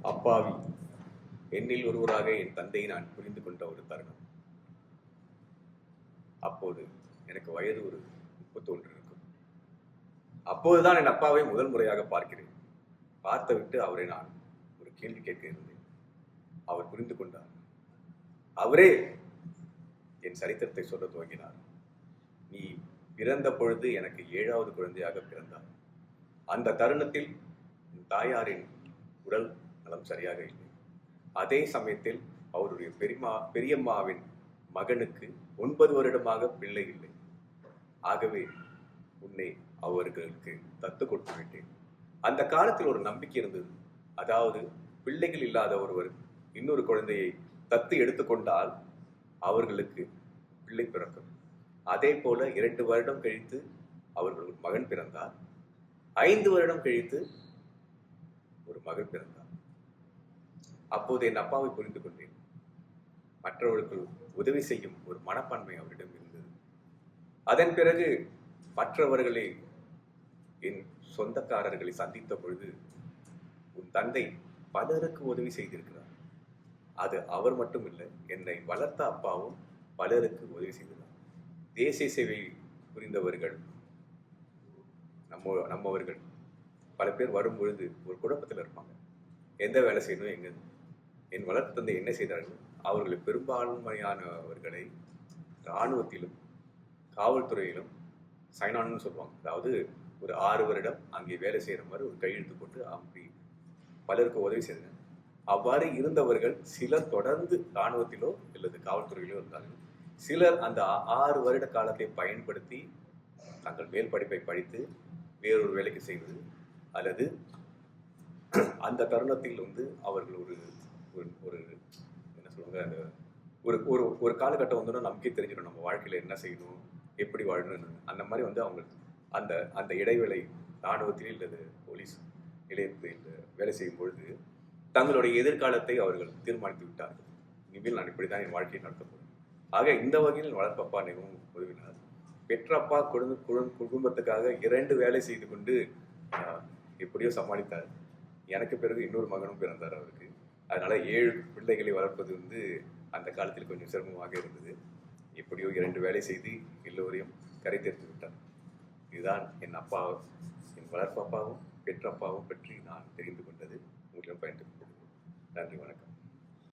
அப்பாவி என்னில் ஒருவராக என் தந்தையை நான் புரிந்து கொண்ட ஒரு தருணம். அப்போது எனக்கு வயது ஒரு 31 இருக்கும். அப்போதுதான் என் அப்பாவை முதல் முறையாக பார்க்கிறேன். பார்த்துவிட்டு அவரை நான் ஒரு கேள்வி கேட்க இருந்தேன். அவர் புரிந்து கொண்டார். அவரே என் சரித்திரத்தை சொல்ல துவங்கினார். நீ பிறந்த பொழுது எனக்கு 7வது குழந்தையாக பிறந்தார். அந்த தருணத்தில் தாயாரின் உடல் நலம் சரியாக இல்லை. அதே சமயத்தில் அவருடைய பெரியம்மாவின் மகனுக்கு 9 வருடமாக பிள்ளை இல்லை. ஆகவே உன்னை அவர்களுக்கு தத்து கொடுத்து விட்டேன். அந்த காலத்தில் ஒரு நம்பிக்கை இருந்தது. அதாவது பிள்ளைகள் இல்லாத ஒருவர் இன்னொரு குழந்தையை தத்து எடுத்துக்கொண்டால் அவர்களுக்கு பிள்ளை பிறக்கும். அதே போல 2 வருடம் கழித்து அவர்கள் மகன் பிறந்தார். 5 வருடம் கழித்து ஒரு மகன் பிறந்தார். அப்போது என் அப்பாவை புரிந்து கொண்டேன். மற்றவர்களுக்கு உதவி செய்யும் ஒரு மனப்பான்மை அவரிடம் இருந்தது. அதன் பிறகு மற்றவர்களை, என் சொந்தக்காரர்களை சந்தித்த பொழுது, உன் தந்தை பலருக்கு உதவி செய்திருக்கிறார். அது அவர் மட்டும் இல்லை, என்னை வளர்த்த அப்பாவும் பலருக்கு உதவி செய்திருக்கிறார். தேசிய சேவை புரிந்தவர்கள் நம்மவர்கள் பல பேர் வரும்பொழுது ஒரு குழப்பத்தில் இருப்பாங்க. எந்த வேலை செய்யணும், எங்க என் வளர்த்த தந்தை என்ன செய்தார்கள்? அவர்களை பெரும்பான்மையானவர்களை இராணுவத்திலும் காவல்துறையிலும் சைனான்னு சொல்லுவாங்க. அதாவது ஒரு 6 வருடம் அங்கே வேலை செய்கிற மாதிரி ஒரு கையெழுத்து போட்டு அப்படி பலருக்கு உதவி செய்தாங்க. அவ்வாறு இருந்தவர்கள் சிலர் தொடர்ந்து இராணுவத்திலோ அல்லது காவல்துறையிலோ இருந்தார்கள். சிலர் அந்த 6 வருட காலத்தை பயன்படுத்தி தங்கள் மேல் படிப்பை படித்து வேறொரு வேலைக்கு செய்வது, அல்லது அந்த தருணத்தில் அவர்கள் ஒரு ஒரு என்ன சொல்லுவாங்க, அந்த ஒரு ஒரு ஒரு காலகட்டம் வந்தோன்னா நம்பிக்கை தெரிஞ்சிடும், நம்ம வாழ்க்கையில் என்ன செய்யணும், எப்படி வாழணும்னு. அந்த மாதிரி அவங்க அந்த அந்த இடைவேளை இராணுவத்திலே அல்லது போலீஸ் நிலையத்தில் வேலை செய்யும் பொழுது தங்களுடைய எதிர்காலத்தை அவர்கள் தீர்மானித்து விட்டார்கள். இனிமேல் நான் இப்படி தான் என் வாழ்க்கையை நடத்தப்படும். ஆக இந்த வகையில் வளர்ப்பப்பா மிகவும் உதவினார். பெற்றப்பா குடும்பத்துக்காக 2 வேலை செய்து கொண்டு எப்படியோ சமாளித்தார். எனக்கு பிறகு இன்னொரு மகனும் பிறந்தார் அவருக்கு. அதனால 7 பிள்ளைகளை வளர்ப்பது அந்த காலத்தில் கொஞ்சம் சிரமமாக இருந்தது. எப்படியோ 2 வேலை செய்து எல்லோரையும் கரை தேர்த்து விட்டார். இதுதான் என் வளர்ப்பப்பாவும் பெற்றப்பாவும் பற்றி நான் தெரிந்து கொண்டது. உங்களிடம் பயன்படுத்திக் கொள்கிறேன். நன்றி, வணக்கம்.